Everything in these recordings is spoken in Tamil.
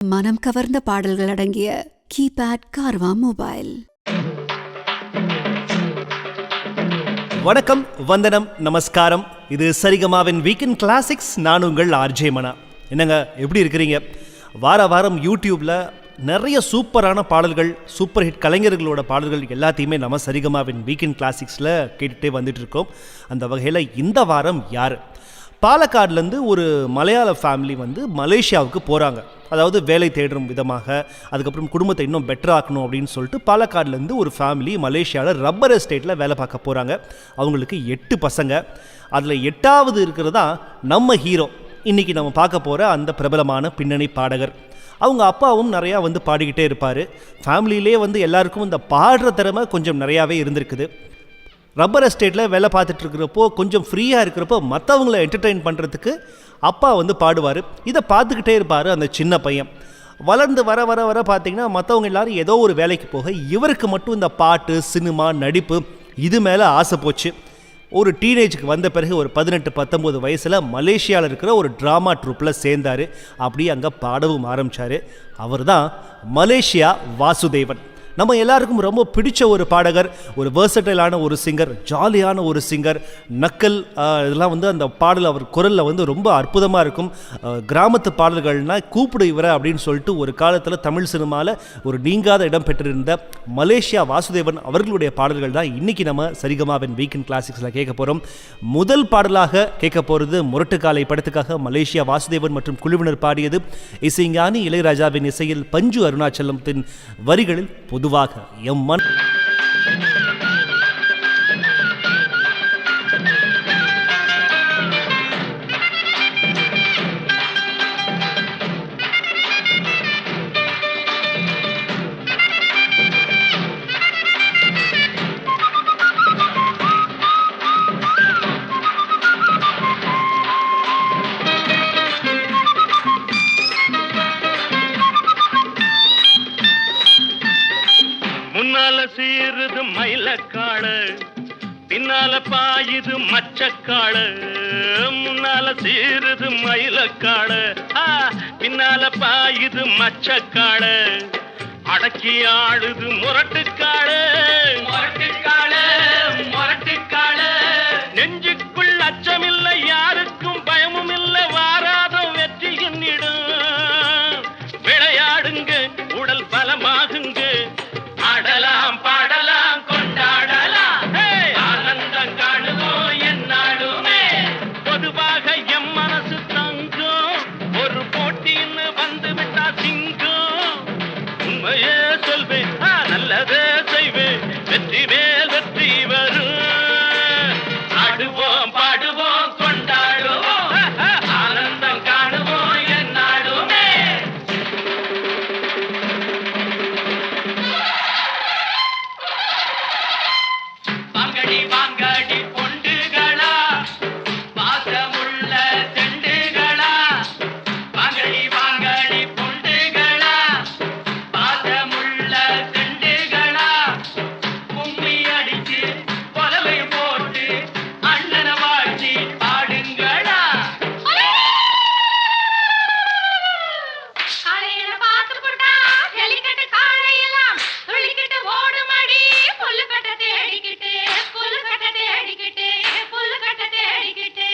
மனம் கவர்ந்த பாடல்கள் அடங்கிய கீபேட் கார்வா மொபைல். வணக்கம், வந்தனம், நமஸ்காரம். இது சரிகமாவின் வீக்கெண்ட் கிளாசிக்ஸ். நான் உங்கள் ஆர்ஜே மனா. என்னங்க, எப்படி இருக்கிறீங்க? வார வாரம் யூடியூப்பில் நிறைய சூப்பரான பாடல்கள், சூப்பர் ஹிட் கலைஞர்களோட பாடல்கள் எல்லாத்தையுமே நம்ம சரிகமாவின் வீக்கெண்ட் கிளாசிக்ஸில் கேட்டுகிட்டே வந்துட்டு இருக்கோம். அந்த வகையில் இந்த வாரம் யார்? பாலக்காடுலேருந்து ஒரு மலையாள ஃபேமிலி மலேசியாவுக்கு போகிறாங்க. அதாவது வேலை தேடும் விதமாக, அதுக்கப்புறம் குடும்பத்தை இன்னும் பெட்டர் ஆக்கணும் அப்படின்னு சொல்லிட்டு பாலக்காடுலேருந்து ஒரு ஃபேமிலி மலேசியாவில் ரப்பர் எஸ்டேட்டில் வேலை பார்க்க போகிறாங்க. அவங்களுக்கு 8 பசங்க. அதில் 8வது இருக்கிறதா நம்ம ஹீரோ, இன்றைக்கி நம்ம பார்க்க போகிற அந்த பிரபலமான பின்னணி பாடகர். அவங்க அப்பாவும் நிறையா பாடிக்கிட்டே இருப்பார். ஃபேமிலியிலே எல்லாருக்கும் இந்த பாடுற திறமை கொஞ்சம் நிறையாவே இருந்திருக்குது. ரப்பர் எஸ்டேட்டில் வேலை பார்த்துட்டு இருக்கிறப்போ, கொஞ்சம் ஃப்ரீயாக இருக்கிறப்போ மற்றவங்கள என்டர்டெயின் பண்ணுறதுக்கு அப்பா பாடுவார். இதை பார்த்துக்கிட்டே இருப்பார் அந்த சின்ன பையன். வளர்ந்து வர வர வர பார்த்திங்கன்னா மற்றவங்க எல்லோரும் ஏதோ ஒரு வேலைக்கு போக, இவருக்கு மட்டும் இந்த பாட்டு, சினிமா, நடிப்பு இது மேலே ஆசை போச்சு. ஒரு டீனேஜுக்கு வந்த பிறகு ஒரு 18-19 வயசில் மலேசியாவில் இருக்கிற ஒரு ட்ராமா ட்ரூப்பில் சேர்ந்தார். அப்படியே அங்கே பாடவும் ஆரம்பித்தார். அவர் தான் மலேசியா வாசுதேவன். நம்ம எல்லாருக்கும் ரொம்ப பிடிச்ச ஒரு பாடகர், ஒரு வேர்சடைலான ஒரு சிங்கர், ஜாலியான ஒரு சிங்கர். நக்கல் இதெல்லாம் அந்த பாடல் அவர் குரலில் ரொம்ப அற்புதமாக இருக்கும். கிராமத்து பாடல்கள்னால் கூப்பிடு இவரை அப்படின்னு சொல்லிட்டு ஒரு காலத்தில் தமிழ் சினிமாவில் ஒரு நீங்காத இடம் பெற்றிருந்த மலேசியா வாசுதேவன் அவர்களுடைய பாடல்கள் தான் இன்றைக்கி நம்ம சரிகமாவின் வீக்கெண்ட் கிளாசிக்ஸில் கேட்க போகிறோம். முதல் பாடலாக கேட்க போகிறது முரட்டுக்காலை படத்துக்காக மலேசியா வாசுதேவன் மற்றும் குழுவினர் பாடியது. இசைஞானி இளையராஜாவின் இசையில் பஞ்சு அருணாச்சலத்தின் வரிகளில் பொதுவாக எம்மன் சீருது மயிலக்காடு, பின்னால பாயுது மச்சக்காடு. முன்னால சீருது மயிலக்காடு, பின்னால பாயுது மச்சக்காடு. அடக்கி ஆடுது முரட்டுக்காடு, முரட்டுக்காடு, முரட்டுக்காடு. நெஞ்சுக்குள் அச்சமில்லை, யாருக்கும் பயமும் இல்லை, வாராத வெற்றி என்னிடும். விளையாடுங்க, உடல் பலமாகுங்க, ஆடலாம் பாடலாம் கொண்டாடலாம், ஆனந்தம் காணுவோம் என்னாலுமே. பொதுவாக எம் மனசு தங்கும், ஒரு போட்டின்னு வந்து விட்டா சிங்கம். உண்மையே சொல்வேன், நல்லதே செய்வேன், வெற்றி மேல் வெற்றி வரும். ஆடுவோம் பாடுவோம் கொண்டாடுவோம், ஆனந்தம் காணுவோம் என்னாலுமே. வாங்கடி பொண்டுகளா, பாசமுள்ள செண்டுகளா. வாங்கடி வாங்கடி பொண்டுகளா, பாசமுள்ள செண்டுகளா. கும்மி அடிச்சு கொலவை போட்டு அண்ணனை வாழ்த்தி பாடுங்களா. காலையில பார்த்து போட்டா ஜல்லிக்கட்டு காளையெல்லாம் துள்ளிக்கிட்டு ஓடுமடி. புல்லுக்கட்டை தேடிக்கிட்டு, புல்லுக்கட்டை தேடிக்கிட்டு, புல்லுக்கட்டை தேடிக்கிட்டு.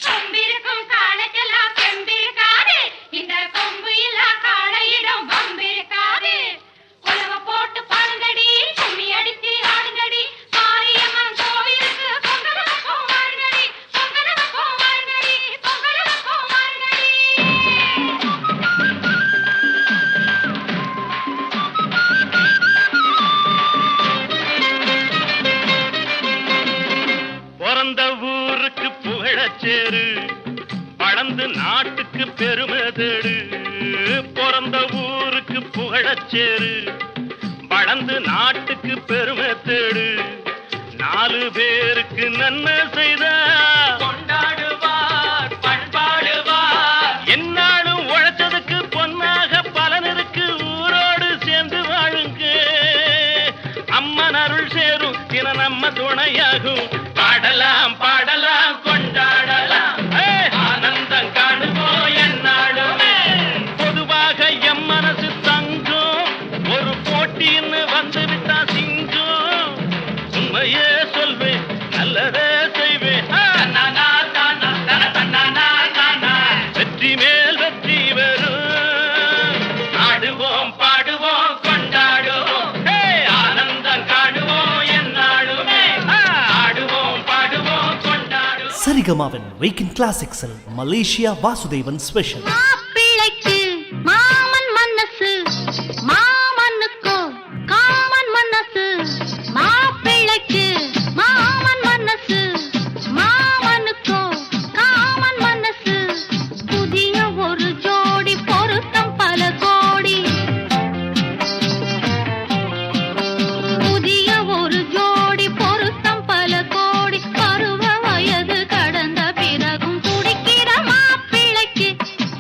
கொம்பிருக்கும் காளைக்கெல்லாம் செம்பிருக்காது, இந்த கொம்பு இல்லா காளையிடம் வம்பிருக்காது. உலக போட்டு பாடுங்கடி, கும்மி அடிச்சு ஆடுங்கடி. மாரியம்மன் கோவிலுக்கு பொங்கல் வைப்போம் வாருங்கடி, பொங்கல் வைப்போம் வாருங்கடி, பொங்கல் வைப்போம் வாருங்கடி. பிறந்த ஊருக்கு புகழச்சேரு, வளர்ந்து நாட்டுக்கு பெருமை தேடு. பிறந்த ஊருக்கு புகழச்சேரு, வளர்ந்து நாட்டுக்கு பெருமை தேடு. 4 பேருக்கு நன்மை செய்த கொண்டாடுவார், பண்பாடுவார். என்னாலும் உழைச்சதுக்கு பொன்னாக பலனருக்கு ஊரோடு சேர்ந்து வாழுங்க. அம்மன் அருள் சேரும் தின நம்ம துணையாகும். பாடலாம் பாடலாம் கொண்டாடலாம், ஆனந்தம் காணுவோம் என்னாலுமே. சரிகமாவின் வீக்கெண்ட் கிளாசிக்ஸில் மலேசியா வாசுதேவன் ஸ்பெஷல். மாப்பிள்ளைக்கு மாமன் மனசு, மாமனுக்கோ காமன் மனசு. மாப்பிள்ளைக்கு மாமன் மனசு, மாமனுக்கோ காமன் மனசு. புதிய ஒரு ஜோடி பொருத்தம் பல கோடி, புதிய ஒரு ஜோடி பொருத்தம் பல கோடி. பருவ வயது கடந்த பிறகும் துடிக்கிற மாப்பிள்ளைக்கு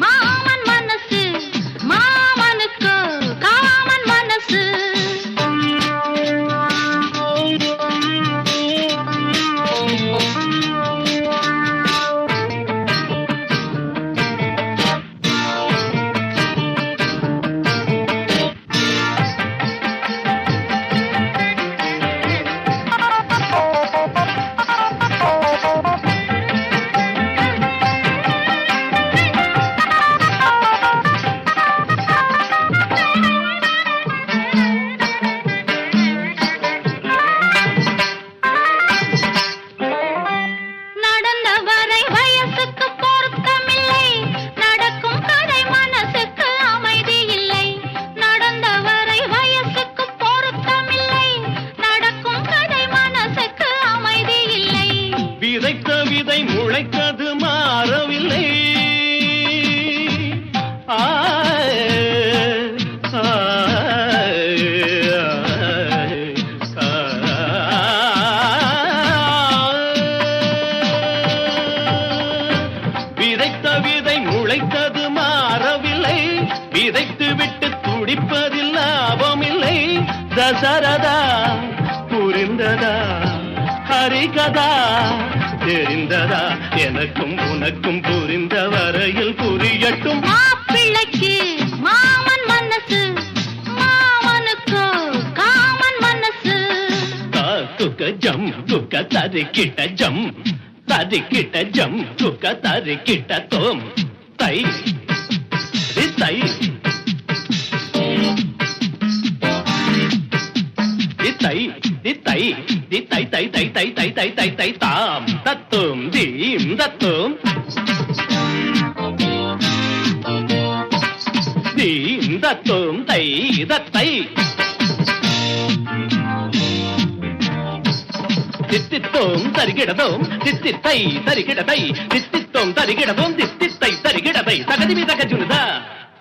மாமன் மனசு, மாமனுக்கு காமன் மனசு. நடந்த வரை வயசுக்கு பொருத்தமில்லை, நடக்கும் கதை மனசுக்கு அமைதி இல்லை. நடந்த வரை வயசுக்கு பொருத்தமில்லை, நடக்கும் கதை மனசுக்கு அமைதி இல்லை. விதைத்த விதை முளைத்தது மாறவில்லை. விதைத்த விதை முளைத்தது மாறவில்லை, விதைத்து விட்டு துடிப்பதில் லாபமில்லை. தசரதா புரிந்ததா, ஹரிகதா தெரிந்ததா, எனக்கும் உனக்கும் புரிந்த வரையில் புரியட்டும். மாப்பிள்ளைக்கு மாமன் மனசு, மாமனுக்கு காமன் மனசு. துக்க ஜம் துக்க தரிக்கிட்ட ஜம், தரிக்கிட்ட ஜம் துக்க தரிக்கிட்ட தோம் தை தை தை தை தை தை தை தை தை தை தை தை தாம் தத்தும் தீம் தத்தும் தீம் தத்தும் தை தத்தை தித்தித்தோம் தரிகிடதோம் தித்தித்தை தரிகிடதை தித்தித்தோம் தரிகிடதோம் தித்தித்தை தரிகிடதை தகதிமி தகஜுனுதா.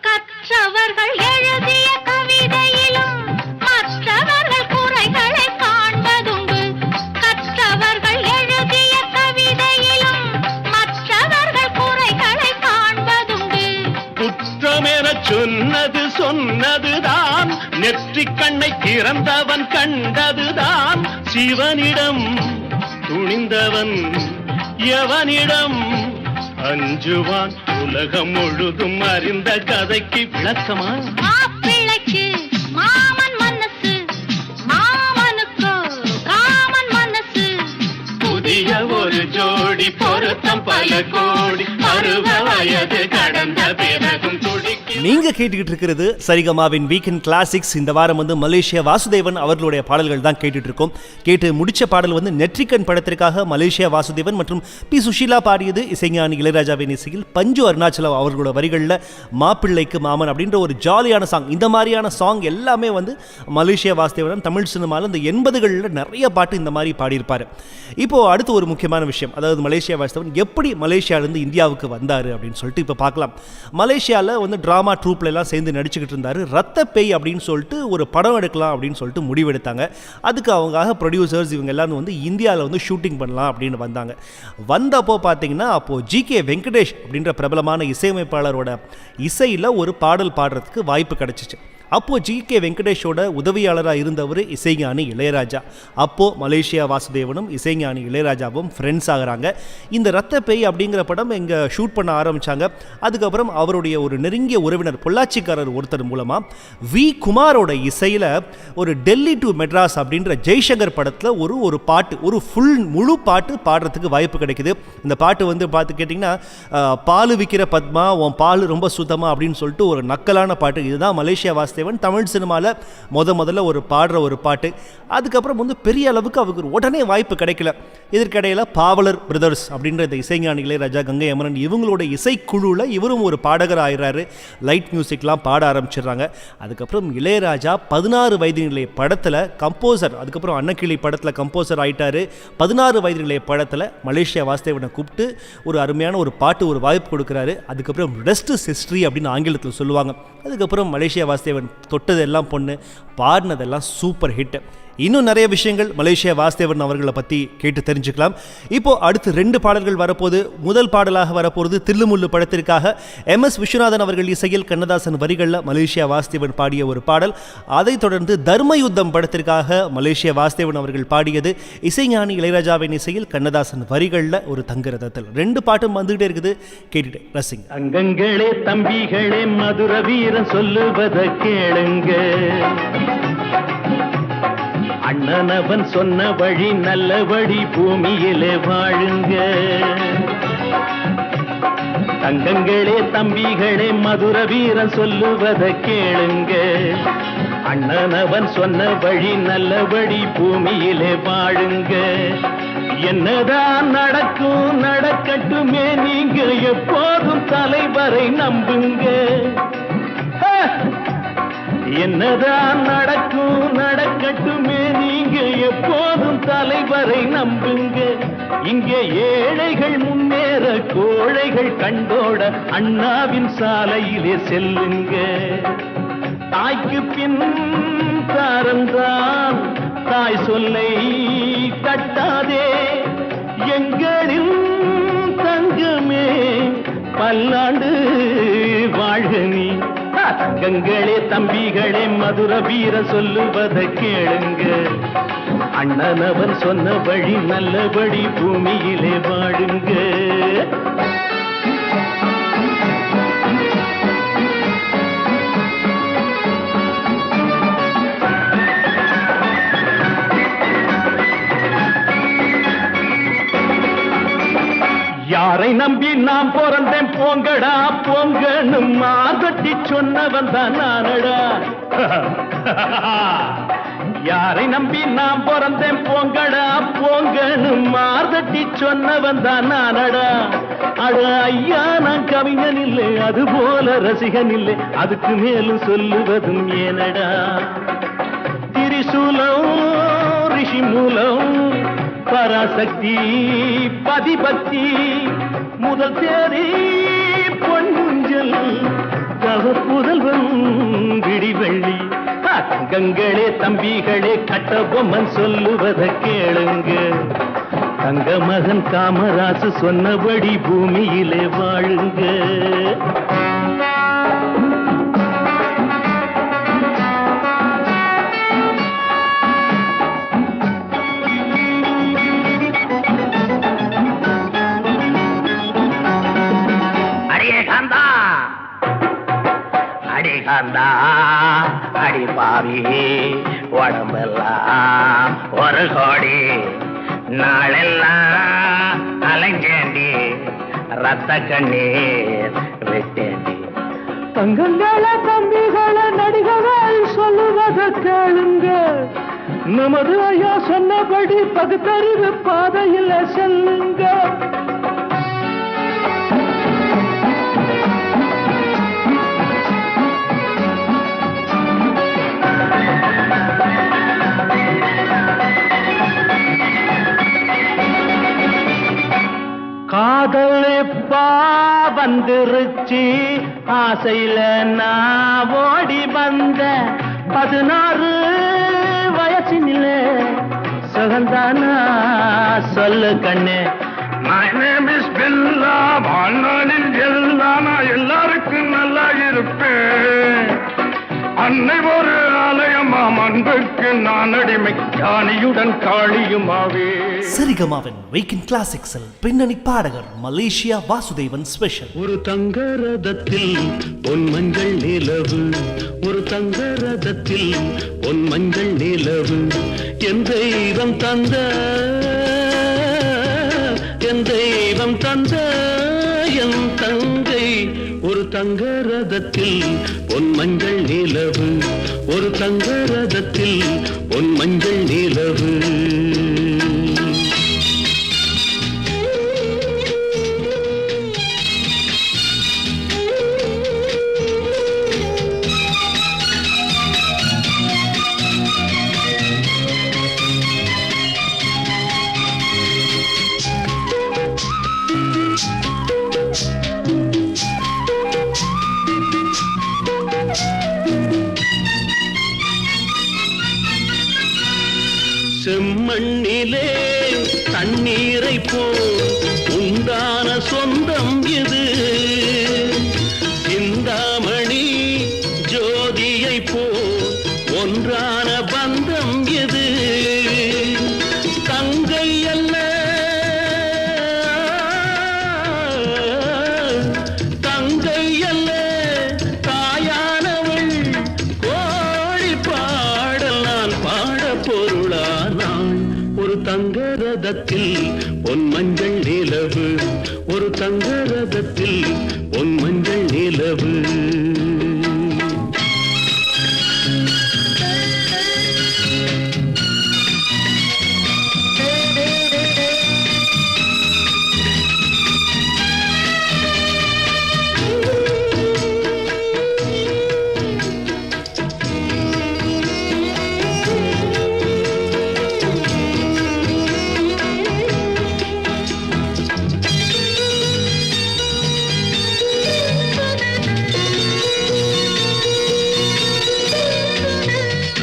கற்றவர்கள் எழுதிய கவிதையிலும் மற்றவர்கள் குறைகளை காண்பதுண்டு. கற்றவர்கள் எழுதிய கவிதையிலும் மற்றவர்கள் குறைகளை காண்பதுண்டு. குற்றமென சொன்னது சொன்னதுதான், நெற்றிக் கண்ணை திறந்தவன் கண்டதுதான். சிவனிடம் துணிந்தவன் எவனிடம் அஞ்சுவான்? உலகம் முழுதும் அறிந்த கதைக்கு விளக்கமா? மாப்பிள்ளைக்கு மாமன் மனசு, மாமனுக்கு காமன் மனசு. புதிய ஒரு ஜோடி பொருத்தம் பல கோடி, பருவ வயது கடந்த பிறகும் துடிக்க. நீங்க கேட்டுக்கிட்டு இருக்கிறது சரிகமாவின் வீக்கெண்ட் கிளாசிக்ஸ். இந்த வாரம் வந்து மலேசியா வாசுதேவன் அவர்களுடைய பாடல்கள் தான் கேட்டுட்டு இருக்கோம். கேட்டு முடிச்ச பாடல் வந்து நெற்றிக்கண் படத்திற்காக மலேசியா வாசுதேவன் மற்றும் பி சுஷீலா பாடியது. இசைஞானி இளையராஜாவின் இசையில் பஞ்சு அருணாச்சலம் அவர்களோட வரிகளில் மாப்பிள்ளைக்கு மாமன் அப்படின்ற ஒரு ஜாலியான சாங். இந்த மாதிரியான சாங் எல்லாமே வந்து மலேசியா வாசுதேவன் தமிழ் சினிமாவில் இந்த 80களில் நிறைய பாட்டு இந்த மாதிரி பாடியிருப்பார். இப்போது அடுத்து ஒரு முக்கியமான விஷயம், அதாவது மலேசியா வாசுதேவன் எப்படி மலேசியாவிலேருந்து இந்தியாவுக்கு வந்தார் அப்படின்னு சொல்லிட்டு இப்போ பார்க்கலாம். மலேசியாவில் வந்து ட்ராமா ட்ரூப்ல எல்லாம் சேர்ந்து நடிச்சுக்கிட்டு இருந்தார். ரத்த பேய் அப்படின்னு சொல்லிட்டு ஒரு படம் எடுக்கலாம் அப்படின்னு சொல்லிட்டு முடிவெடுத்தாங்க. அதுக்கு அவங்க ப்ரொடியூசர்ஸ் இவங்க எல்லாரும் வந்து இந்தியாவில் வந்து ஷூட்டிங் பண்ணலாம் அப்படின்னு வந்தாங்க. வந்தப்போ பார்த்தீங்கன்னா அப்போது ஜி.கே. வெங்கடேஷ் அப்படின்ற பிரபலமான இசையமைப்பாளரோட இசையில் ஒரு பாடல் பாடுறதுக்கு வாய்ப்பு கிடைச்சிச்சு. அப்போது ஜி.கே. வெங்கடேஷோட உதவியாளராக இருந்தவர் இசைஞானி இளையராஜா. அப்போது மலேசியா வாசுதேவனும் இசைஞானி இளையராஜாவும் ஃப்ரெண்ட்ஸ் ஆகிறாங்க. இந்த ரத்த பேய் அப்படிங்கிற படம் இங்கே ஷூட் பண்ண ஆரம்பித்தாங்க. அதுக்கப்புறம் அவருடைய ஒரு நெருங்கிய உறவினர் பொள்ளாச்சிக்காரர் ஒருத்தர் மூலமாக வி குமாரோட இசையில் ஒரு டெல்லி டு மெட்ராஸ் அப்படின்ற ஜெய்சங்கர் படத்தில் ஒரு பாட்டு, ஒரு முழு பாட்டு பாடுறதுக்கு வாய்ப்பு கிடைக்குது. இந்த பாட்டு வந்து பார்த்து கேட்டிங்கன்னா பால் விற்கிற பத்மா உன் பால் ரொம்ப சுத்தமாக அப்படின்னு சொல்லிட்டு ஒரு நக்கலான பாட்டு. இதுதான் மலேசியா வாசுதேவன் வாசுதேவன் தமிழ் சினிமாவில் முதல்ல ஒரு பாடுற ஒரு பாட்டு. அதுக்கப்புறம் வந்து பெரிய அளவுக்கு அவருக்கு உடனே வாய்ப்பு கிடைக்கல. இதற்கிடையில் பாவலர் பிரதர்ஸ் அப்படின்ற இந்த இசைஞானி இளையராஜா, கங்கை அமரன் இவங்களோட இசைக்குழுவில் இவரும் ஒரு பாடகர் ஆகிறாரு. லைட் மியூசிக்லாம் பாட ஆரம்பிச்சிடுறாங்க. அதுக்கப்புறம் இளையராஜா 16 வயது நிலை படத்தில் கம்போசர், அதுக்கப்புறம் அன்னக்கிளி படத்தில் கம்போசர் ஆயிட்டாரு. 16 வயது நிலை படத்தில் மலேசியா வாசுதேவனை கூப்பிட்டு ஒரு அருமையான ஒரு பாட்டு ஒரு வாய்ப்பு கொடுக்குறாரு. அதுக்கப்புறம் ரெஸ்ட் இஸ் ஹிஸ்ட்ரி அப்படின்னு ஆங்கிலத்தில் சொல்லுவாங்க. அதுக்கப்புறம் மலேசியா வாசுதேவன் தொட்டதெல்லாம் பொண்ணு, பாடினதெல்லாம் சூப்பர் ஹிட். இன்னும் நிறைய விஷயங்கள் மலேசியா வாசுதேவன் அவர்களை பற்றி கேட்டு தெரிஞ்சுக்கலாம். இப்போ அடுத்து 2 பாடல்கள் வரப்போது. முதல் பாடலாக வரப்போகிறது தில்லுமுள்ளு படத்திற்காக MS விஸ்வநாதன் அவர்கள் இசையில் கண்ணதாசன் வரிகளில் மலேசியா வாசுதேவன் பாடிய ஒரு பாடல். அதைத் தொடர்ந்து தர்மயுத்தம் படத்திற்காக மலேசியா வாசுதேவன் அவர்கள் பாடியது இசைஞானி இளையராஜாவின் இசையில் கண்ணதாசன் வரிகளில் ஒரு தங்கரதத்தில். 2 பாட்டும் வந்துகிட்டே இருக்குது, கேட்டுட்டு ரசிங்க. அங்கங்களே தம்பிகளே மதுர வீரன் சொல்லுவத கேளுங்க, அண்ணனவன் சொன்ன வழி நல்ல வழி பூமியிலே வாழுங்க. தங்கங்களே தம்பிகளே மதுர வீரன் சொல்லுவத கேளுங்க, அண்ணனவன் சொன்ன வழி நல்ல வழி பூமியிலே வாழுங்க. என்னதான் நடக்கும் நடக்கட்டுமே, நீங்க எப்போதும் தலைவரை நம்புங்க. என்னதான் நடக்கும் நடக்கட்டுமே, நீங்க எப்போதும் தலைவரை நம்புங்க. இங்கே ஏழைகள் முன்னேற கோழைகள் கண்டோட அண்ணாவின் சாலையிலே செல்லுங்க. தாய்க்கு பின் தாரந்தான் தாய் சொல்லை தட்டாதே, எங்களின் தங்கமே பல்லாண்டு வாழ்க நீ. தங்கங்களே தம்பிகளே மதுர வீர சொல்லுவத கேளுங்க, அண்ணனவன் சொன்ன வழி நல்லபடி பூமியிலே வாழுங்க. யாரை நம்பி நாம் பிறந்தேன் போங்கடா போங்கன்னு மாதட்டி சொன்னவன் தான் நானடா. யாரை நம்பி நாம் பிறந்தேன் போங்கடா போங்கன்னு மாதட்டி சொன்னவன் தான் நானடா. அட ஐயா நான் கவிஞன் இல்லை, அது போல ரசிகன் இல்லை, அதுக்கு மேலும் சொல்லுவதும் ஏனடா. திரிசூலம் ரிஷி மூலம் பராசக்தி பதிபக்தி முதல் தேதி பொன்னுஞ்சல் தவப்புதல்வன் விடிவெள்ளி. தங்கங்களே தம்பிகளே கட்டபொம்மன் சொல்லுவத கேளுங்க, தங்க மகன் காமராசு சொன்னபடி பூமியிலே வாழுங்க. அடிகாந்தா அடி பாவி உடம்பெல்லாம் ஒரு கோடி, நாளெல்லாம் அலைஞ்சேண்டி ரத்த கண்ணீர் விட்டேண்டி. தங்கங்கள தம்பிகள நடிகர்கள் சொல்லுவத கேளுங்க, நமது ஐயா சொன்னபடி பகுத்தறிவு பாதையில் செல்லுங்க. காதல் எப்பா வந்துருச்சு, ஆசையில நான் ஓடி வந்த 16 வயசினிலே சுகந்தானா சொல்லு கண்ணே. My name is Bella, வாழ்நாளில் எல்லாம் நான் எல்லாருக்கும் நல்லா இருப்பேன். அன்னை ஒரு ஆலயமாம், அன்புக்கு நான் அடிமை, ஞானியுடன் காளியுமாவே. சரிகமாவின் வீக்கெண்ட் கிளாசிக்ஸில் பின்னணி பாடகர் மலேசியா வாசுதேவன் ஸ்பெஷல். ஒரு தங்க ரதத்தில் பொன் மஞ்சள் நிலவு, ஒரு தங்க ரதத்தில் பொன் மஞ்சள் நிலவு, என் தெய்வம் தந்த என் தெய்வம் தந்த என் தங்கை ஒரு தங்க ரதத்தில் பொன் மஞ்சள் நிலவு, ஒரு தங்க ரதத்தில் பொன் மஞ்சள் நிலவு. செம்மண்ணிலே தண்ணீரை போல் உண்டான சொந்தம் இது, சிந்தாமணி ஜோதியை போல் ஒன்றான பந்தம் இது. தங்கை அல்ல தங்கை அல்ல தாயானவள், கோழி பாடல் நான் பாட பொருளானாள். ஒரு தங்க ரதத்தில் பொன் மஞ்சள் நிலவு, ஒரு தங்க ரதத்தில் பொன் மஞ்சள் நிலவு.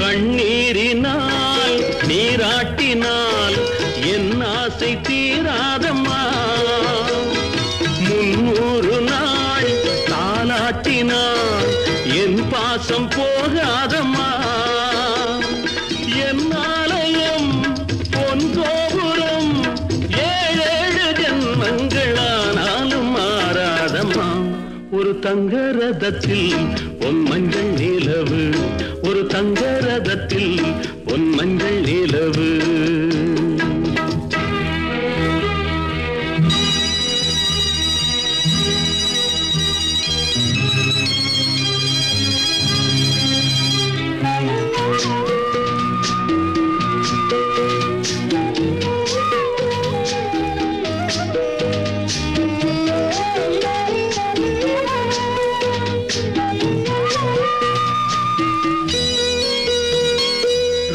கண்ணீரினால் நீராட்டினால் என் ஆசை தீராதம்மா, 300 நாள் தாலாட்டினால் என் பாசம் போகாதம்மா. என் ஆலயம் பொன் கோபுரம் 7 ஜென்மங்களானாலும் மாறாதம்மா. ஒரு தங்க ரதத்தில் பொன் மஞ்சள் நிலவு, ஒரு தங்க ரதத்தில் பொன் மஞ்சள் நிலவு.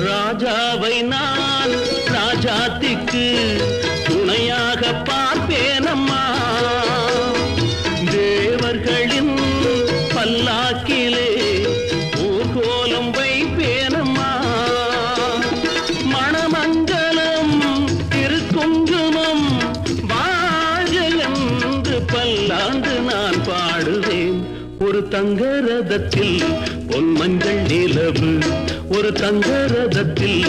ராஜாவை நான் ராஜாத்திக்கு துணையாக பார்ப்பேனம்மா, தேவர்களின் பல்லாக்கிலே ஊர்கோலம் வைப்பேனம்மா. மணமங்கலம் திருக்குங்குமம் வாழ்க என்று பல்லாண்டு நான் பாடுவேன். ஒரு தங்க ரதத்தில் பொன் மஞ்சள் நிலவு, ஒரு தங்க ரதத்தில்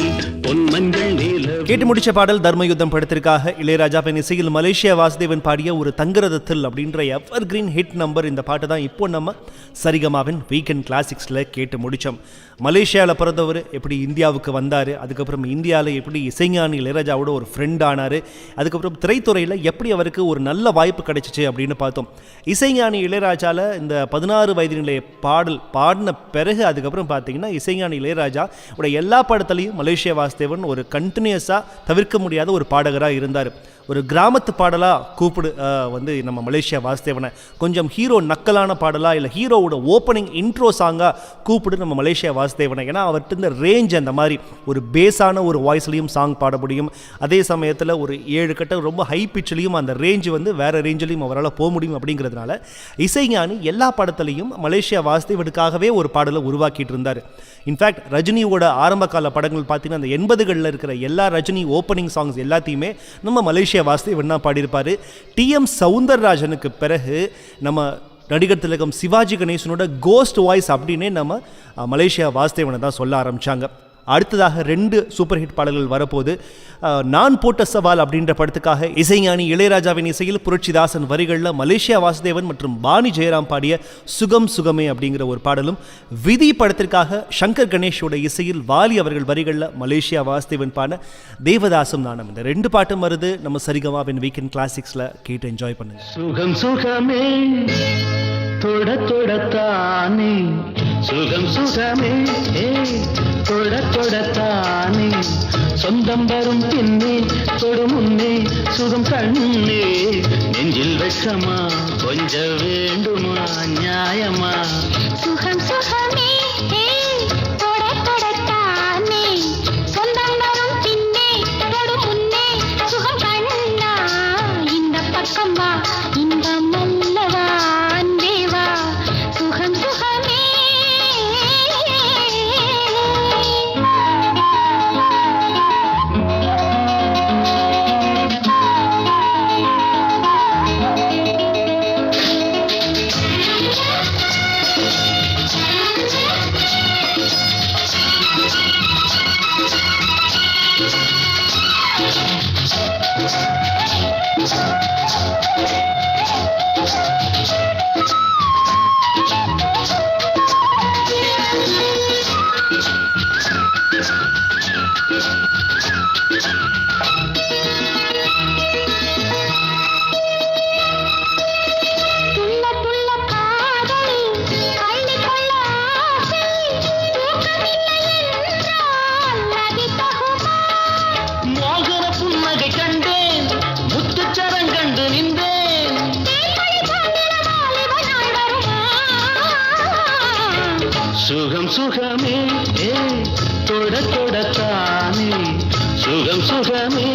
பொன் மஞ்சள் நிலவு. கேட்டு முடிச்ச பாடல் தர்மயுத்தம் படத்திற்காக இளையராஜாவின் இசையில் மலேசியா வாசுதேவன் பாடிய ஒரு தங்கரதத்தில் அப்படின்ற எவர் கிரீன் ஹிட் நம்பர். இந்த பாட்டு தான் இப்போ நம்ம சரிகமாவின் வீக்கெண்ட் கிளாசிக்ஸில் கேட்டு முடித்தோம். மலேசியாவில் பிறந்தவர் எப்படி இந்தியாவுக்கு வந்தார், அதுக்கப்புறம் இந்தியாவில் எப்படி இசைஞானி இளையராஜாவோட ஒரு ஃப்ரெண்ட் ஆனார், அதுக்கப்புறம் திரைத்துறையில் எப்படி அவருக்கு ஒரு நல்ல வாய்ப்பு கிடைச்சிச்சு அப்படின்னு பார்த்தோம். இசைஞானி இளையராஜாவில் இந்த 16 வயது நிலை பாடல் பாடின பிறகு அதுக்கப்புறம் பார்த்தீங்கன்னா இசைஞானி இளையராஜா எல்லா படத்துலையும் மலேசியா வாசுதேவன் ஒரு கண்டினியூஸாக தவிர்க்க முடியாத ஒரு பாடகராக இருந்தார். ஒரு கிராமத்து பாடலாக கூப்பிடு நம்ம மலேசியா வாசுதேவனை கொஞ்சம் ஹீரோ நக்கலான பாடலாக இல்லை ஹீரோவோட ஓப்பனிங் இன்ட்ரோ சாங்காக கூப்பிடு நம்ம மலேசியா வாசுதேவனை. ஏன்னா அவர்கிட்ட இந்த ரேஞ்ச் அந்த மாதிரி ஒரு பேஸான ஒரு வாய்ஸ்லையும் சாங் பாட முடியும், அதே சமயத்தில் ஒரு 7 கட்ட ரொம்ப ஹை பிச்சிலையும் அந்த ரேஞ்சு வேறு ரேஞ்சிலையும் அவரால் போக முடியும். அப்படிங்கிறதுனால இசைஞானி எல்லா படத்துலையும் மலேசியா வாசுதேவனுக்காகவே ஒரு பாடலை உருவாக்கிட்டு இருந்தார். இன்ஃபேக்ட் ரஜினியோட ஆரம்ப கால படங்கள் பார்த்தீங்கன்னா அந்த 80களில் இருக்கிற எல்லா ரஜினி ஓப்பனிங் சாங்ஸ் எல்லாத்தையுமே நம்ம மலேசியா வாசுதேவன் தான் பாடியிருப்பார். TM சௌந்தரராஜனுக்கு பிறகு நம்ம நடிகர் திலகம் சிவாஜி கணேசனோட கோஸ்ட் வாய்ஸ் அப்படின்னே நம்ம மலேசியா வாசுதேவனை தான் சொல்ல ஆரம்பித்தாங்க. அடுத்ததாக 2 சூப்பர் ஹிட் பாடல்கள் வரப்போது. நான் போட்ட சவால் அப்படின்ற படத்துக்காக இசைஞானி இளையராஜாவின் இசையில் புரட்சிதாசன் வரிகளில் மலேசியா வாசுதேவன் மற்றும் பாணி ஜெயராம் பாடிய சுகம் சுகமே அப்படிங்கிற ஒரு பாடலும், விதி படத்திற்காக சங்கர் கணேஷோட இசையில் வாலி அவர்கள் வரிகளில் மலேசியா வாசுதேவன் பாடின தேவதாசம் நாணம். இந்த 2 பாட்டும் வருது நம்ம சரிகமாவின் வீக்கெண்ட் கிளாசிக்ஸில் கேட்டு என்ஜாய் பண்ணுங்க. சுகம் சுகமே தொட தொடத்தானே சுகம் சுகமே தொட தொடத்தானே சொந்தம் வரும் பின்னே தொடு முன்னே சுகம் கண்ணே நெஞ்சில் வெட்கமா கொஞ்சம் வேண்டுமா நியாயமா சுகம் சுகமே தொட தொடத்தானே சொந்தம் வரும் பின்னே தொடு முன்னே சுகம் கண்ணா இந்த பக்கம் வா இன்பம் அல்லவா அன்பே வா சுகம் சுகமே சுகம் சுகமே தொட தொடத்தானே சுகம் சுகமே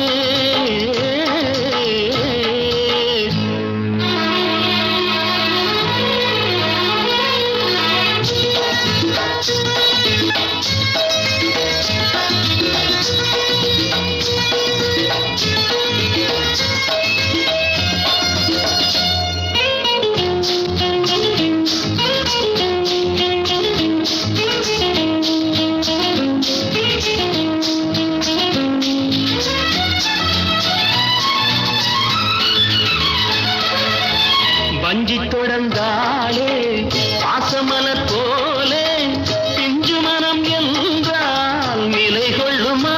வஞ்சி தொடர்ந்தாலே பாசமலர் போலே பிஞ்சு மனம் என்றால் நிலை கொள்ளுமா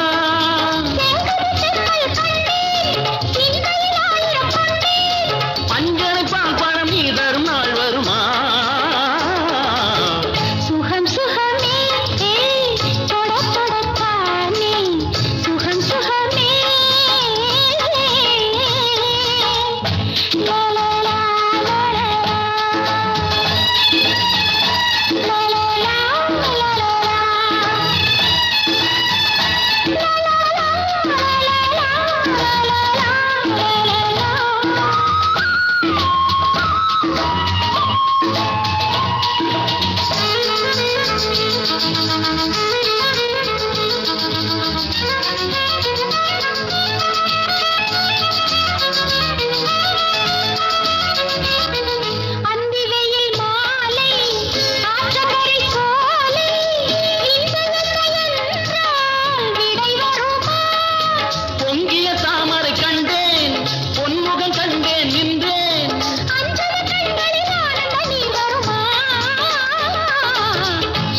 பஞ்சனை பால் பழம் நீ தரும் நாள் வருமா சுகம் சுகமே தொட தொடத்தானே சுகம் சுகமே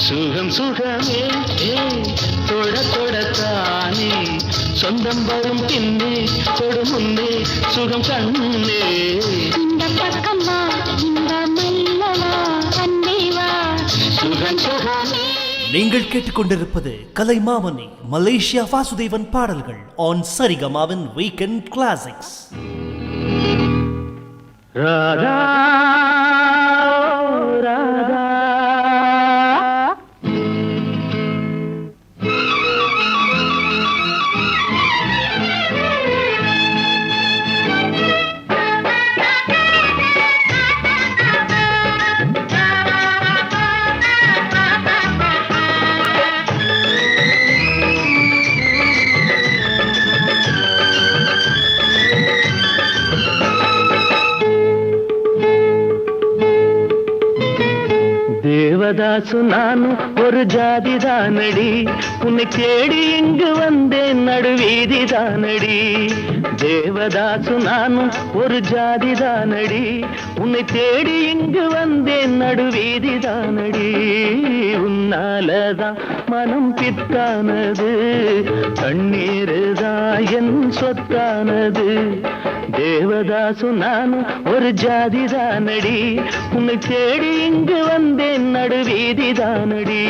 சுகம் சுகமே தொட தொடத்தானே சொந்தம் வரும் பின்னே தொடு முன்னே சுகம் கண்ணே இந்த பக்கம் வா இன்பம் அல்லவா அன்பே வா சுகம் சுகமே. நீங்கள் கேட்டுக்கொண்டிருப்பது கலைமாமணி மலேசியா வாசுதேவன் பாடல்கள் ஆன் சரிகமாவின் வீக்கெண்ட் கிளாசிக்ஸ். ராதா ராதா தேவதாசு நானும் ஒரு ஜாதிதானடி உன்னை தேடி இங்கு வந்தேன் நடுவீதிதானடி தேவதாசு நானும் ஒரு ஜாதிதானடி உன்னை தேடி இங்கு வந்தேன் நடுவீதிதானடி உன்னாலதான் மனம் பித்தானது கண்ணீருதான் என் சொத்தானது தேவதாசு நானும் ஒரு ஜாதிதானடி, உன்னை தேடி இங்கு வந்தேன் நடுவீதிதானடி.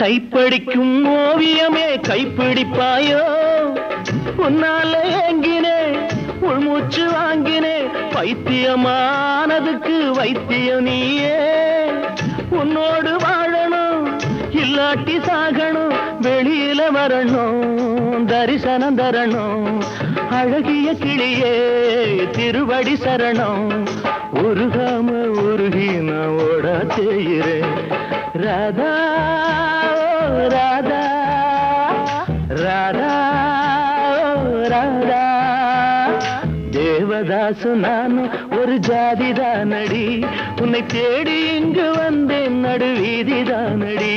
கைப்படிக்கும் ஓவியமே கைப்பிடிப்பாயோ, உன்னால ஏங்கினே உள்மூச்சு வாங்கினே, பைத்தியமானதுக்கு வைத்தியம் நீயே. உன்னோடு வாழணும் இல்லாட்டி சாகணும், வெளியில வரணும் தரிசனம் தரணும். அழகிய கிளியே திருவடி சரணம், உருகாம உருகி நான் ஓட செய்கிறேன். ராதா ராதா ராதா ராதா, தேவதாசு நானும் ஒரு ஜாதிதானடி, உன்னை தேடி இங்கு வந்தேன் நடுவீதிதானடி.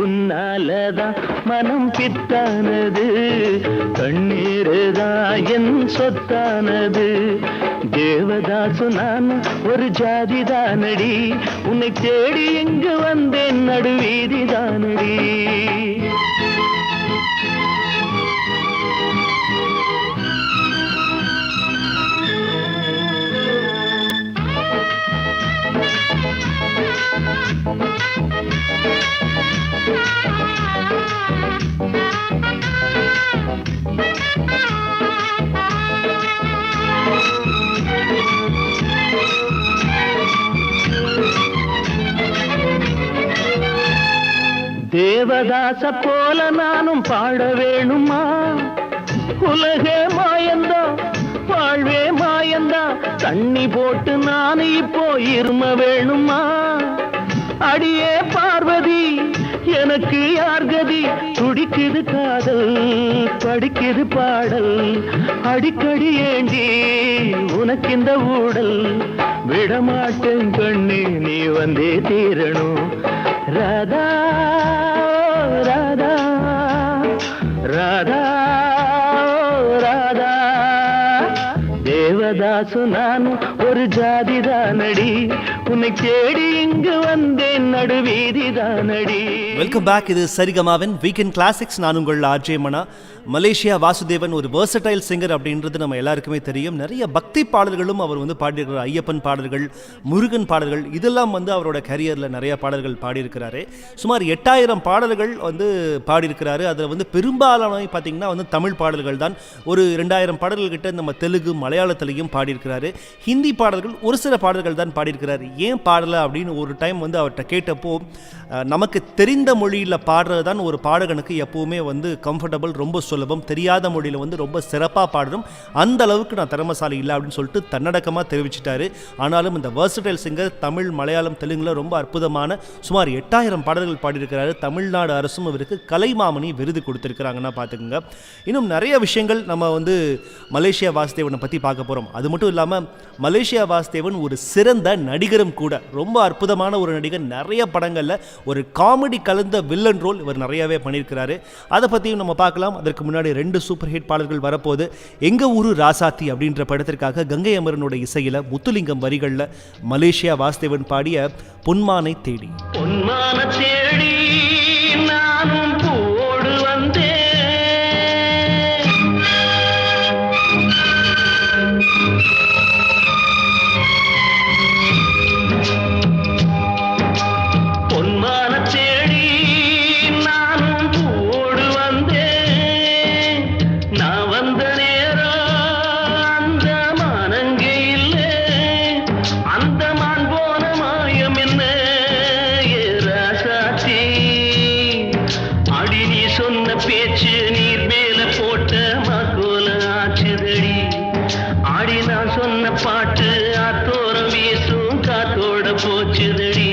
உன்னாலதான் மனம் பித்தானது, கண்ணீருதான் என் சொத்தானது. தேவதாசு நானும் ஒரு ஜாதிதானடி, உன்னை தேடி இங்கு வந்தேன் நடுவீதிதானடி. தேவதாச போல நானும் பாட வேணுமா, உலகே மாயந்தா வாழ்வே மாயந்தா, தண்ணி போட்டு நான் இப்போ இரும வேணுமா. அடியே பார்வதி எனக்கு யார் கதி, துடிக்குது காதல் படிக்குது பாடல், அடிக்கடி ஏண்டி உனக்கு இந்த ஊடல், விடமாட்டேன் கண்ணே நீ வந்தே தீரணும். ராதா ராதா ராதா ராதா, தேவதாசு நானும் ஒரு ஜாதிதானடி, உன்னை தேடி இங்கு வந்தேன் நடுவீதிதானடி. Welcome back. இது சரிகமாவின் வீக்கெண்ட் கிளாசிக்ஸ். நான் உங்கள் ஆர்ஜே மனா. மலேசியா வாசுதேவன் ஒரு வெர்சடைல் சிங்கர் அப்படின்றது நம்ம எல்லாருக்குமே தெரியும். நிறைய பக்தி பாடல்களும் அவர் வந்து பாடியிருக்கிறார். ஐயப்பன் பாடல்கள், முருகன் பாடல்கள், இதெல்லாம் வந்து அவரோட கரியரில் நிறைய பாடல்கள் பாடியிருக்கிறாரு. சுமார் 8000 பாடல்கள் வந்து பாடியிருக்கிறாரு. அதில் வந்து பெரும்பாலான பார்த்திங்கன்னா வந்து தமிழ் பாடல்கள் தான். ஒரு 2000 பாடல்கள் கிட்ட நம்ம தெலுங்கு மலையாளத்திலையும் பாடியிருக்கிறாரு. ஹிந்தி பாடல்கள் ஒரு சில பாடல்கள் தான் பாடியிருக்கிறாரு. ஏன் பாடலை அப்படின்னு ஒரு டைம் வந்து அவர்கிட்ட கேட்டப்போ, நமக்கு தெரிந்த மொழியில் பாடுறது தான் ஒரு பாடகனுக்கு எப்போவுமே வந்து கம்ஃபர்டபுள், ரொம்ப சுலபம். தெரியாத மொழியில் வந்து ரொம்ப சிறப்பாக பாடணும், அந்த அளவுக்கு நான் திறமசாலி இல்லை அப்படின்னு சொல்லிட்டு தன்னடக்கமாக தெரிவிச்சிட்டாரு. ஆனாலும் இந்த வெர்சடைல் சிங்கர் தமிழ் மலையாளம் தெலுங்குல ரொம்ப அற்புதமான சுமார் 8000 பாடல்கள் பாடியிருக்கிறாரு. தமிழ்நாடு அரசும் இவருக்கு கலைமாமணி விருது கொடுத்துருக்கிறாங்கன்னா பார்த்துக்குங்க. இன்னும் நிறைய விஷயங்கள் நம்ம வந்து மலேசியா வாசுதேவனை பற்றி பார்க்க போகிறோம். அது மட்டும் இல்லாமல் மலேசியா வாசுதேவன் ஒரு சிறந்த நடிகரும் கூட. ரொம்ப அற்புதமான ஒரு நடிகர். நிறைய படங்களில் ஒரு காமெடி கலந்த வில்லன் ரோல் இவர் நிறையவே பண்ணியிருக்கிறாரு. அதை பற்றியும் நம்ம பார்க்கலாம். அதற்கு முன்னாடி 2 சூப்பர் ஹிட் பாடல்கள் வரப்போது. எங்க ஊரு ராசாத்தி அப்படின்ற படத்திற்காக கங்கை அமரனோட இசையில முத்துலிங்கம் வரிகளில் மலேசியா வாசுதேவன் பாடிய பொன்மானை தேடி. பொன்மான தேடி நானும் போடு வந்தேன், பொன்மான தேடி நானும் போடு வந்தேன். நான் வந்த நேரம் அந்த மானங்கே இல்லை, அந்த மான் போன மாயம் என்ன ராசாத்தி. அடி நீ சொன்ன பேச்சு நீர் மேல போட்ட மாக்கோல ஆச்சுதடி. ஆடி நான் சொன்ன பாட்டு ஆத்தோரம் வீசும் காத்தோட போச்சுதடி.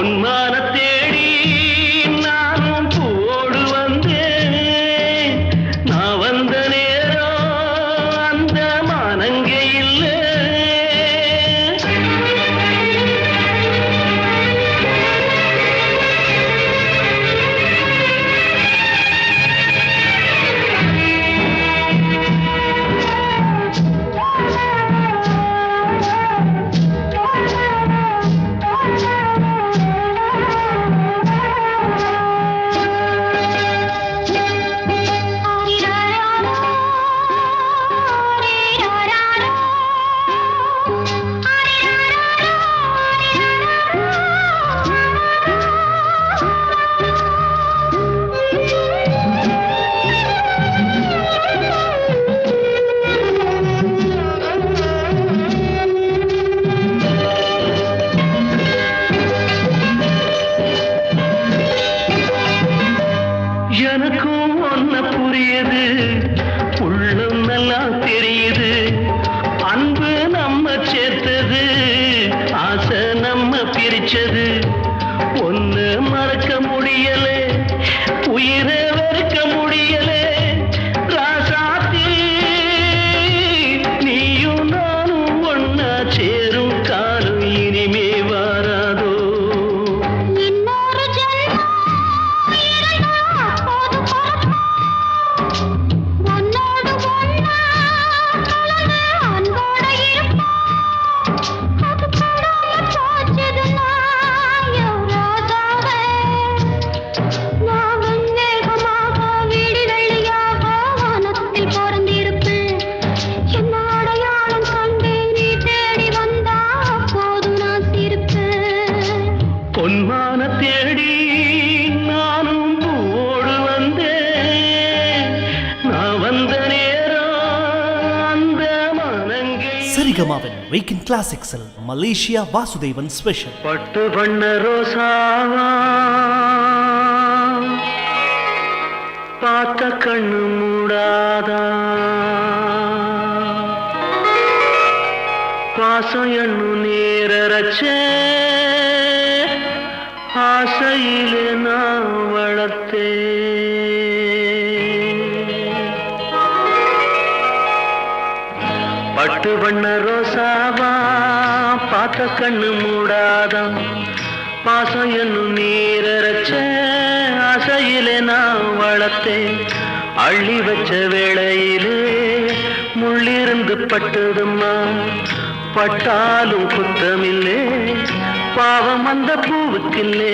பொன்மான தேடி நானும் பூவோடு வந்தேன். நான் வந்த நேரம் அந்த மானங்கே இல்லை. எனக்கும் ஒன்ன புரியுது, உள்ளம் நல்லா தெரியுது. அன்பு நம்ம சேர்த்தது, ஆசை நம்ம பிரிச்சது. ஒன்னு மறக்க முடியலே, உயிரை வெறுக்க முடியலே. ராசாத்தி நீயும் நானும் ஒன்னா சேரும் காலம் இனிமே வராதோ. இன்னொரு ஜென்மம் இருந்தா அப்போது பிறப்போம். உன்னோடு ஒன்னா கலந்து அன்போட இருப்போம். அது படாம போச்சதுன்னா எவ்வளோதாவே. நான் வெண்ணேகமாக வீடு வெள்ளியாக வானத்தில் பிறந்திருப்பேன். என்ன அடையாளம் கண்டு நீ தேடி வந்தா அப்போது நான் சிரிப்பேன். பொன்மான தேடி நானும் பூவோடு வந்தேன். நான் வந்த நேரம் அந்த மானங்கே. சரிகமாவின் வீக்கெண்ட் கிளாசிக்ஸில் மலேசியா வாசுதேவன் ஸ்பெஷல். பட்டு பண்ண ரோசாவா பார்த்த கண்ணு மூடாதா. பாசம் எண்ணும் நேரச்ச ஆசையிலே நான் வளர்த்தேன். பட்டு பண்ண ரோசாவா பார்த்த கண்ணு மூடாதான். பாசம் என்னும் நீரச்ச ஆசையிலே நான் வளர்த்தேன். அள்ளி வச்ச வேளையிலே முள்ளிருந்து பட்டதும்மா. பட்டாலும் குத்தமில்லே, பாவம் அந்த பூவுக்கில்லே.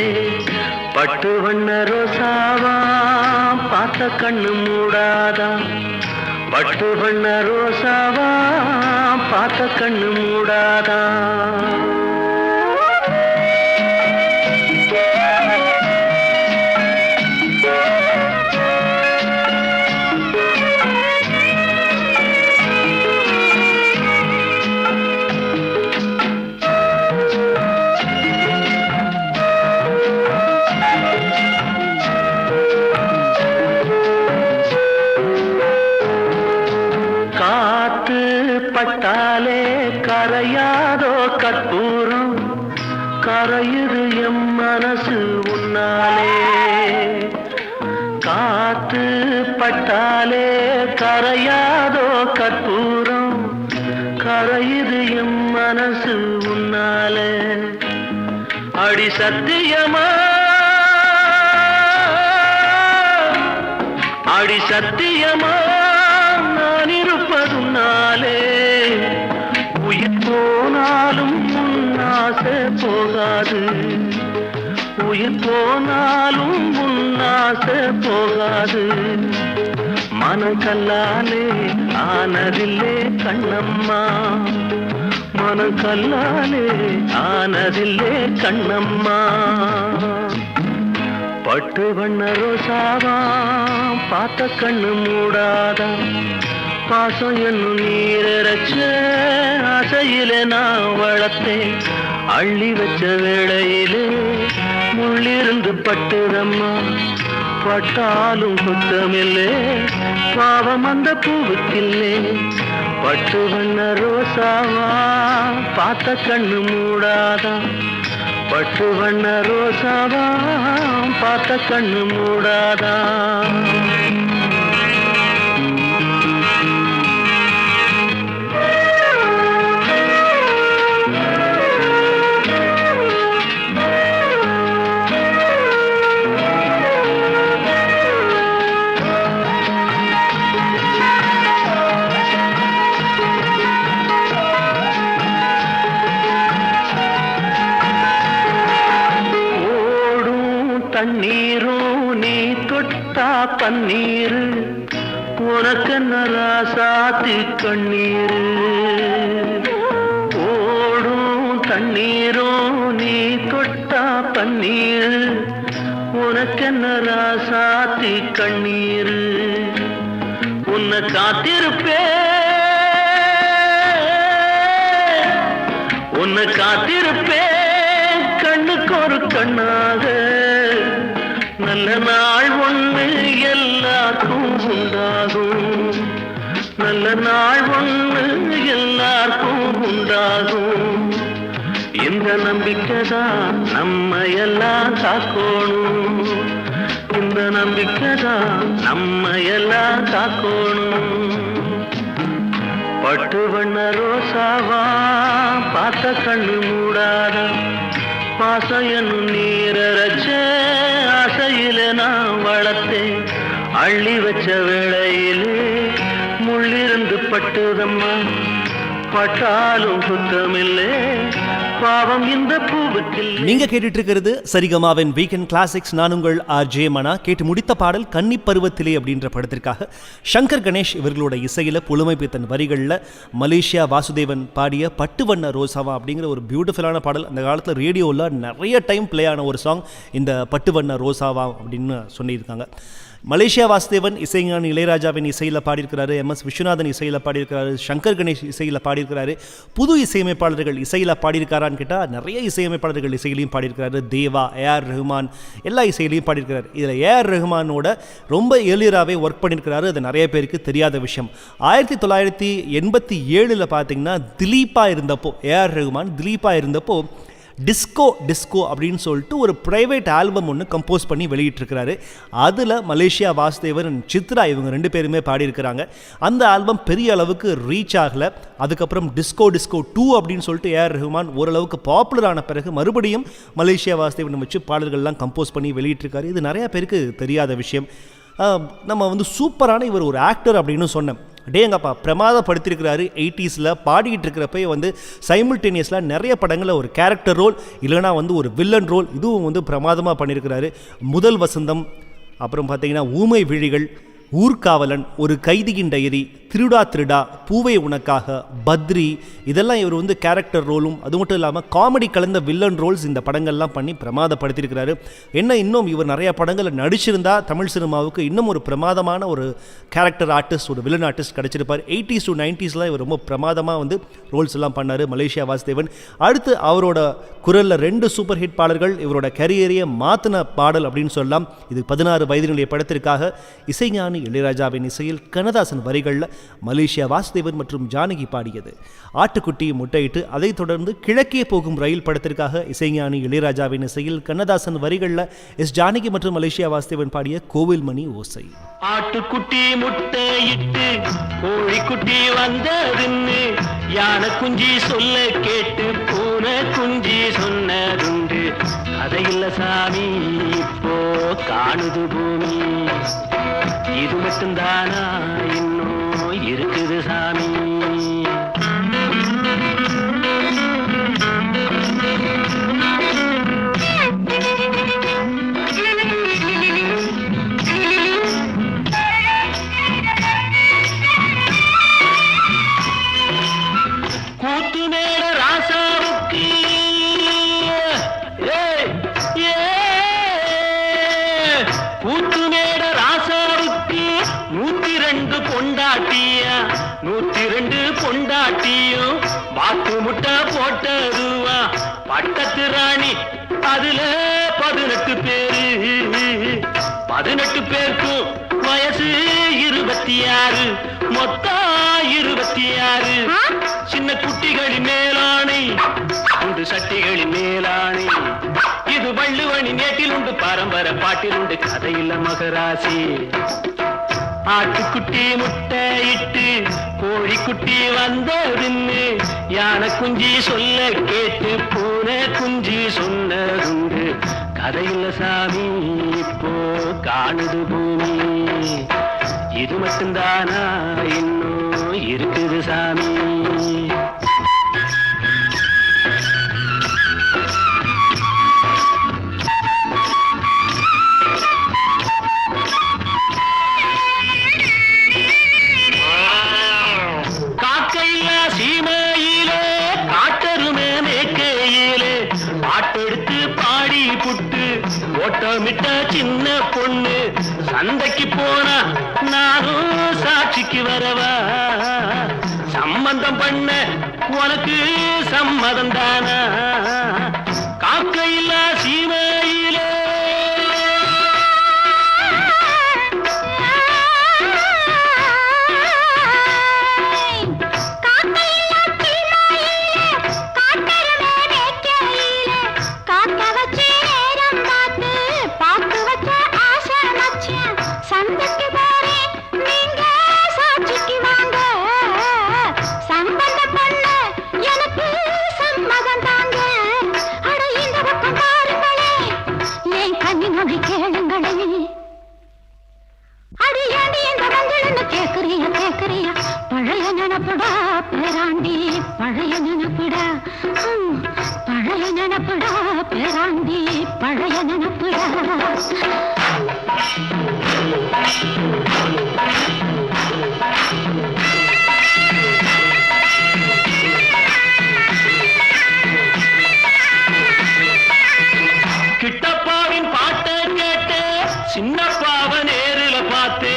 பட்டு வண்ண ரோசாவா பார்த்த கண்ணு மூடாதா. பட்டு வண்ண ரோசாவா பார்த்த கண்ணு மூடாதா. காத்து பட்டாலே கரையாதோ கற்பூரம். கரையுது எம் மனசு உன்னாலே. காத்து பட்டாலே கரையாதோ கற்பூரம். கரையுது எம் மனசு உன்னாலே. அடி சத்தியமா, அடி சத்தியமா நான் இருப்பதுனாலே. உயிர் போனாலும் உன்னாசை போகாது. உயிர் போனாலும் உன்னாசை போகாது. மனக்கல்லாலே ஆனதில்லே கண்ணம்மா. மனக்கல்லாலே ஆனதில்லே கண்ணம்மா. பட்டு வண்ண ரோசாவா பார்த்த கண்ணு மூடாதா. பாசம் என்னும் நீரச்ச ஆசையிலே நான் வளர்த்தேன். அள்ளி வச்ச வேளையிலே முள்ளிருந்து பட்டுதம்மா. பட்டாலும் குத்தமில்லே, பாவம் அந்த பூவுக்கில்லே. பட்டு வண்ண ரோசாவா பார்த்த கண்ணு மூடாதா. பட்டு வண்ண ரோசாவா பார்த்த கண்ணு மூடாதா தண்ணீரும் நீ தொட்டா பன்னீரு உனக்கென்ன ராசாத்தி கண்ணீரு ஓடும் தண்ணீரும் நீ தொட்டா பன்னீரு உனக்கென்ன ராசாத்தி கண்ணீரு உன்னை காத்திருப்பே உன்னை காத்திருப்பே கண்ணுக்கு ஒரு கண்ணாக நல்ல நாள் ஒன்று எல்லாருக்கும் உண்டாகும் நல்ல நாள் ஒன்று எல்லாருக்கும் உண்டாகும் இந்த நம்பிக்கைதான் நம்ம எல்லாம் காக்கணும் இந்த நம்பிக்கைதான் நம்ம எல்லாம் காக்கணும் பட்டு வண்ண ரோசாவா பார்த்த கண்ணு மூடாத பாசம் என்னும் நீரச்ச ஆசையில நான் வளர்த்தேன் அள்ளி வச்ச வேளையிலே முள்ளிருந்து பட்டுதம்மா பட்டாலும் குத்தமில்லை பாவம் இந்த பூவுக்கு. நீங்க கேட்டுட்டு இருக்கிறது சரிகமாவின் வீக்கெண்ட் கிளாசிக்ஸ். நான் உங்கள் ஆர்ஜே மனா. கேட்டு முடித்த பாடல் கன்னி பருவத்திலே அப்படின்ற படத்திற்காக சங்கர் கணேஷ் இவர்களோட இசையில் புலமைப்பித்தன் வரிகளில் மலேசியா வாசுதேவன் பாடிய பட்டு வண்ண ரோசாவா அப்படிங்கிற ஒரு பியூட்டிஃபுல்லான பாடல். அந்த காலத்தில் ரேடியோவில் நிறைய டைம் பிளே ஆன ஒரு சாங் இந்த பட்டு வண்ண ரோசாவா அப்படின்னு சொல்லியிருக்காங்க. மலேசியா வாசுதேவன் இசைஞானி இளையராஜாவின் இசையில் பாடியிருக்கிறாரு, MS விஸ்வநாதன் இசையில் பாடியிருக்கிறாரு, சங்கர் கணேஷ் இசையில் பாடியிருக்கிறாரு. புது இசையமைப்பாளர்கள் இசையில் பாடியிருக்காரான்னு கேட்டால் நிறைய இசையமைப்பாளர்கள் இசையிலையும் பாடியிருக்கிறாரு. தேவா, AR ரஹ்மான் எல்லா இசையிலையும் பாடியிருக்கிறாரு. இதில் AR ரஹ்மானோட ரொம்ப ஏர்லியராகவே ஒர்க் பண்ணியிருக்கிறாரு. அது நிறைய பேருக்கு தெரியாத விஷயம். 1987 பார்த்தீங்கன்னா திலீப்பாக இருந்தப்போ, AR ரஹ்மான் திலீப்பாக இருந்தப்போ டிஸ்கோ அப்படின்னு சொல்லிட்டு ஒரு ப்ரைவேட் ஆல்பம் ஒன்று கம்போஸ் பண்ணி வெளியிட்டிருக்கிறாரு. அதில் மலேசியா வாசுதேவன், சித்ரா இவங்க 2 பேருமே பாடியிருக்கிறாங்க. அந்த ஆல்பம் பெரிய அளவுக்கு ரீச் ஆகலை. அதுக்கப்புறம் டிஸ்கோ 2 அப்படின்னு சொல்லிட்டு AR ரஹ்மான் ஓரளவுக்கு பாப்புலரான பிறகு மறுபடியும் மலேசியா வாசுதேவன் வச்சு பாடல்கள்லாம் கம்போஸ் பண்ணி வெளியிட்டிருக்காரு. இது நிறையா பேருக்கு தெரியாத விஷயம். நம்ம சூப்பரான இவர் ஒரு ஆக்டர் அப்படின்னு சொன்னேன். டேங்கப்பா பிரமாதப்படுத்தியிருக்கிறாரு. 80s பாடிக்கிட்டு இருக்கிறப்ப சைமில்டேனியஸில் நிறைய படங்களில் ஒரு கேரக்டர் ரோல் இல்லைனா ஒரு வில்லன் ரோல் இதுவும் பிரமாதமாக பண்ணியிருக்கிறாரு. முதல் வசந்தம், அப்புறம் பார்த்தீங்கன்னா ஊமை விழிகள், ஊர்காவலன், ஒரு கைதியின் டைரி, திருடா, பூவை உனக்காக, பத்ரி, இதெல்லாம் இவர் கேரக்டர் ரோலும் அது மட்டும் இல்லாமல் காமெடி கலந்த வில்லன் ரோல்ஸ் இந்த படங்கள்லாம் பண்ணி பிரமாதப்படுத்தியிருக்கிறாரு. இன்னும் இவர் நிறைய படங்களில் நடிச்சிருந்தா தமிழ் சினிமாவுக்கு இன்னும் ஒரு பிரமாதமான ஒரு கேரக்டர் ஆர்டிஸ்ட், ஒரு வில்லன் ஆர்டிஸ்ட் கிடச்சிருப்பார். 80s to 90s இவர் ரொம்ப பிரமாதமாக ரோல்ஸ் எல்லாம் பண்ணார் மலேசியா வாசுதேவன். அடுத்து அவரோட குரலில் 2 சூப்பர் ஹிட் பாடல்கள் இவரோட கரியரையே மாற்றின பாடல் அப்படின்னு சொல்லலாம். இது 16 வயதினுடைய படத்திற்காக இசைஞானி இளையராஜாவின் இசையில் கண்ணதாசன் வரிகளில் மலேசியா வாசுதேவன் மற்றும் ஜானகி பாடியது ஆட்டுக்குட்டி முட்டையிட்டு. அதைத் தொடர்ந்து கிழக்கே போகும் ரயில் படத்திற்காக இசைஞானி இளையராஜாவின் இசையில் கண்ணதாசன் வரிகளில் ஜானகி மற்றும் மலேசியா வாசுதேவன் பாடிய கோவில் மணி ஓசை. ஆட்டுக்குட்டி முட்டையிட்டு கோழிக்குட்டி வந்ததுன்னு யானை குஞ்சி சொல்ல கேட்டு பூனை குஞ்சி சொன்னதுண்டு. அதையில்ல சாமி இப்போ காணுது பூமி, இது மட்டும்தானா இன்னும் இருக்குது சாமி. கூத்து மேட ராசாவுக்கு கூத்து மேட ராசாவுக்கு 102 பொண்டாட்டியா, 102 பொண்டாட்டியும் வாக்கு முட்டை போட்டதுவா. பட்டத்து ராணி அதுல 18 பேரு, 18 பேருக்கும் வயசு 26, மொத்தம் 26. சின்ன குட்டிகளின் மேலானை, குண்டு சட்டிகளின் மேலானை, பஞ்சனின் ஏட்டிலுண்டு பரம்பரை பாட்டிலுண்டு கதையில்ல மகராசி. ஆட்டுக்குட்டி முட்டை இட்டு கோழிக்குட்டி வந்ததுன்னு யானை குஞ்சி சொல்ல கேட்டு பூனை குஞ்சி சொன்னதுண்டு கதையில்ல சாமி இப்போ காணுது பூமி. இது மட்டும்தானா இன்னும் இருக்குது சாமி. ஓட்டமிட்ட சின்ன பொண்ணு சந்தைக்கு போனா நானும் சாட்சிக்கு வரவா. சம்பந்தம் பண்ண உனக்கு சம்மதம் தானா? காக்கையில்லா சீமையிலே பழைய நினப்புடா பேராண்டி பழைய நினப்புடா பழைய நினப்புடா பேராண்டி பழைய நினப்புடா. கிட்டப்பாவின் பாட்டை கேட்டு சின்னப்பாவை நேரில் பார்த்து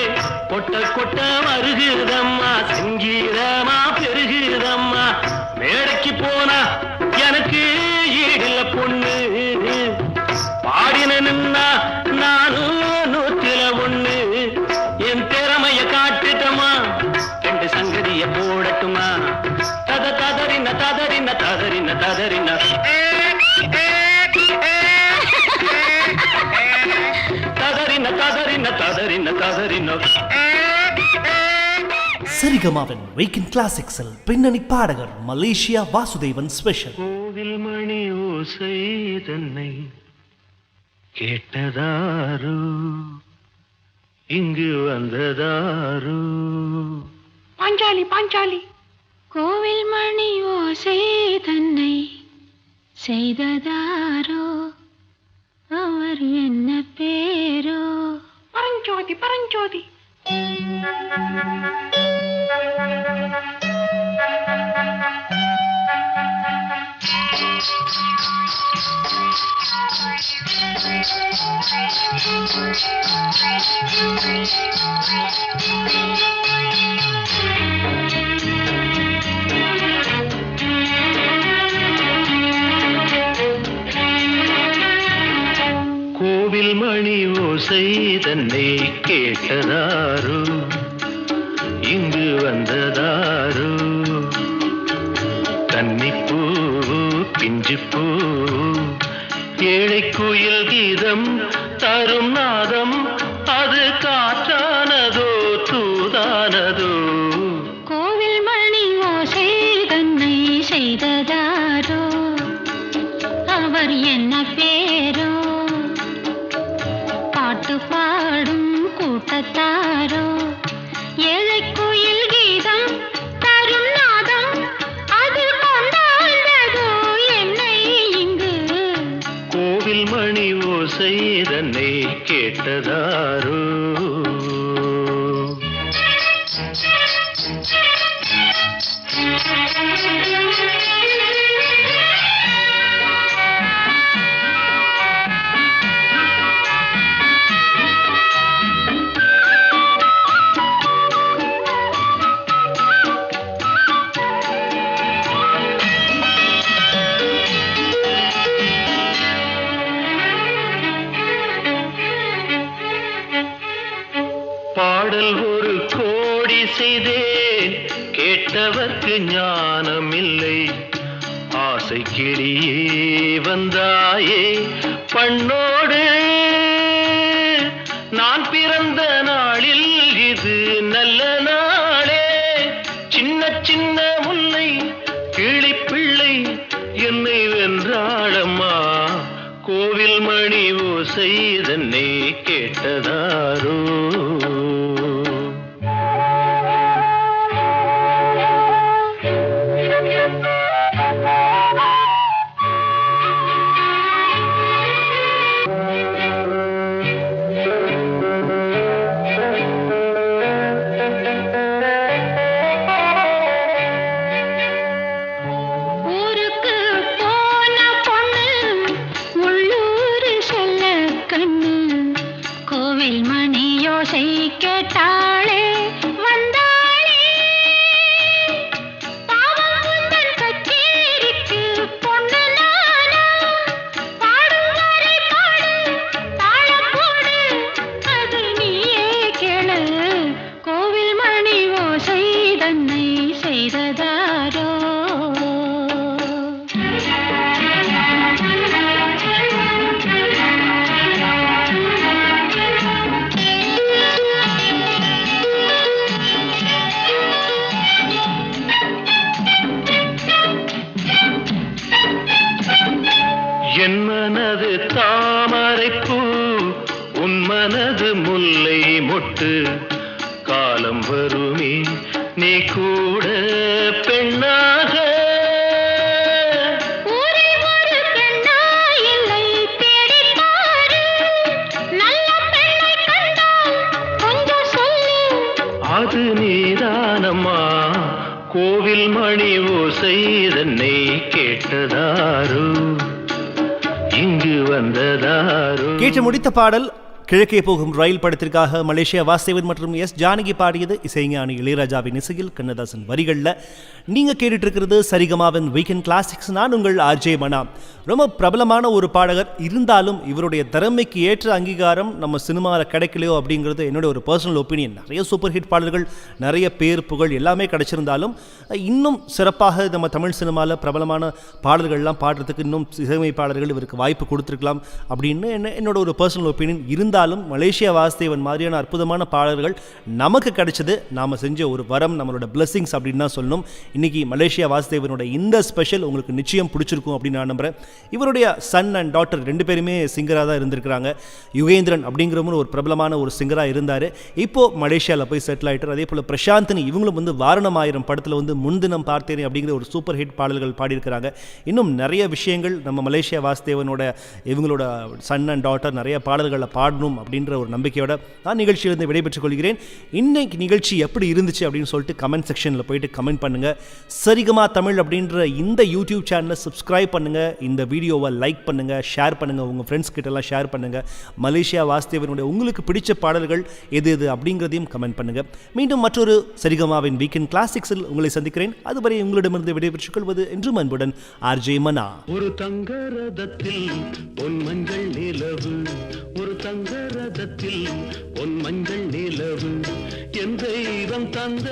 கொட்ட கொட்ட வருகிறதம்மா சங்கீதமா பெருகிறதம்மா. மேடைக்கு போனா எனக்கு ஈடில்ல பொண்ணு பாடினா நானும் 101. என் திறமைய காட்டுட்டமா ரெண்டு சங்கதிய போடட்டுமா? தத ததறின ததறின ததறின ததறின ததறின ததறின ததறின ததறின. சரிகமாவின் வீக்கெண்ட் கிளாசிக்ஸில் பின்னணி பாடகர் மலேசியா வாசுதேவன் ஸ்பெஷல். கோவில் மணி ஓசை தன்னை கேட்டதாரு இங்கு வந்ததாரு. பாஞ்சாலி பாஞ்சாலி. கோவில் மணி ஓசை தன்னை செய்ததாரோ அவர் என்ன பேரோ? பரஞ்சோதி பரஞ்சோதி. கோவில் மணி ஓசை தன்னை கேட்டதாரு இங்கு வந்ததாரு. கன்னிப்பூ பிஞ்சிப்பூ ஏழை குயில் கீதம் தரும் நாதம் அது காற்றானதோ தூதானதோ? கோவில் மணி ஓசை தன்னை செய்ததாரோ அவர் என்ன பேரோ? பாட்டு பாடும் கூட்டத்தாரோ ஏழை குயில் கீதம் தரும் நாதம் அது கொண்டாண்டதோ என்னை இங்கு? கோவில் மணி ஓசை தன்னை கேட்டதாரோ? பாடல் ஒரு கோடி செய்தேன் கேட்டவர்க்கு ஞானம் இல்லை. ஆசை கிளியே வந்தாயே பண்ணோடு மணி ஓசை தன்னை கேட்டதாரோ கேட்டாளே வந்தாளே பாவம் உந்தன் கச்சேரிக்கு பொண்ணு நானா பாடும் வரை பாடு தாளம் போடு அது நீயே கேளு கோவில் மணி ஓசை தன்னை செய்ததாரோ என் மனது தாமரைப்பூ உன் மனது முல்லை மொட்டு காலம் வருமே நீ கூட பெண்ணாக அது நீதானம்மா கோவில் மணி ஓசை தன்னை கேட்டதாரோ இங்கு வந்ததாரோ. கேட்டு முடித்த பாடல் கிழக்கே போகும் ரயில் படத்திற்காக மலேசியா வாசுதேவன் மற்றும் எஸ் ஜானகி பாடியது. இசைஞானி இளையராஜாவின் இசையில் கண்ணதாசன் வரிகளில். நீங்கள் கேட்டுட்டு இருக்கிறது சரிகமாவின் வீக்கெண்ட் கிளாசிக்ஸ். நான் உங்கள் ஆர்ஜே மனா. ரொம்ப பிரபலமான ஒரு பாடகர் இருந்தாலும் இவருடைய திறமைக்கு ஏற்ற அங்கீகாரம் நம்ம சினிமாவில் கிடைக்கலையோ அப்படிங்கிறது என்னோட ஒரு பர்சனல் ஒப்பீனியன். நிறைய சூப்பர் ஹிட் பாடல்கள், நிறைய பேர் புகழ் எல்லாமே கிடைச்சிருந்தாலும் இன்னும் சிறப்பாக நம்ம தமிழ் சினிமாவில் பிரபலமான பாடல்கள்லாம் பாடுறதுக்கு இன்னும் இசையமைப்பாளர்கள் இவருக்கு வாய்ப்பு கொடுத்துருக்கலாம் அப்படின்னு என்னோட ஒரு பர்சனல் ஒப்பீனியன். இருந்தாலும் மலேசியா வாசுதேவன் மாதிரியான அற்புதமான பாடல்கள் நமக்கு கிடைச்சது நாம செஞ்ச ஒரு வரம், நம்மளோட பிளெஸிங்ஸ் அப்படின்னு தான் சொல்லணும். இன்னைக்கு மலேசியா வாசுதேவனோட இந்த ஸ்பெஷல் உங்களுக்கு நிச்சயம் பிடிச்சிருக்கும் அப்படின்னு நான் நம்புறேன். இவருடைய சன் அண்ட் டாட்டர் ரெண்டு பேருமே சிங்கராக தான் இருந்திருக்கிறாங்க. யுகேந்திரன் அப்படிங்கிறவங்க ஒரு பிரபலமான ஒரு சிங்கராக இருந்தார். இப்போ மலேசியாவில் போய் செட்டில் ஆகிட்டார். அதே போல் பிரசாந்தினி இவங்களும் வந்து வாரணமாயிரம் படத்தில் வந்து முன்தினம் பார்த்தேன் அப்படிங்கிற ஒரு சூப்பர் ஹிட் பாடல்கள் பாடியிருக்கிறாங்க. இன்னும் நிறைய விஷயங்கள் நம்ம மலேசியா வாசுதேவனோட இவங்களோட சன் அண்ட் டாட்டர் நிறைய பாடல்களை பாடணும் அப்படின்ற ஒரு நம்பிக்கையோட நான் நிகழ்ச்சியிலிருந்து விடைபெற்றுக் கொள்கிறேன். இன்னைக்கு நிகழ்ச்சி எப்படி இருந்துச்சு அப்படின்னு சொல்லிட்டு கமெண்ட் செக்ஷனில் போயிட்டு கமெண்ட் பண்ணுங்க. சரிகமா தமிழ் அப்படின்ற இந்த யூடியூப் சேனலை சப்ஸ்கிரைப் பண்ணுங்க, இந்த வீடியோவை லைக் பண்ணுங்க, ஷேர் பண்ணுங்க, உங்க ஃப்ரெண்ட்ஸ் கிட்ட எல்லாம் ஷேர் பண்ணுங்க. மலேசியா வாசுதேவனுடைய உங்களுக்கு பிடிச்ச பாடல்கள் எது எது அப்படிங்கிறதையும் கமெண்ட் பண்ணுங்க. மீண்டும் மற்றொரு சரிகமாவின் வீக்கெண்ட் கிளாசிக்ஸில் உங்களை சந்திக்கிறேன். அதுவரை உங்களிடமிருந்து விடைபெற்றுக் கொள்வது என்றும் அன்புடன் ஆர்ஜே மனா. ஒரு தங்க ரதத்தில் பொன் மஞ்சள் நிலவு, ஒரு தங்க ரதத்தில் பொன் மஞ்சள் நிலவு என் தெய்வம் தந்த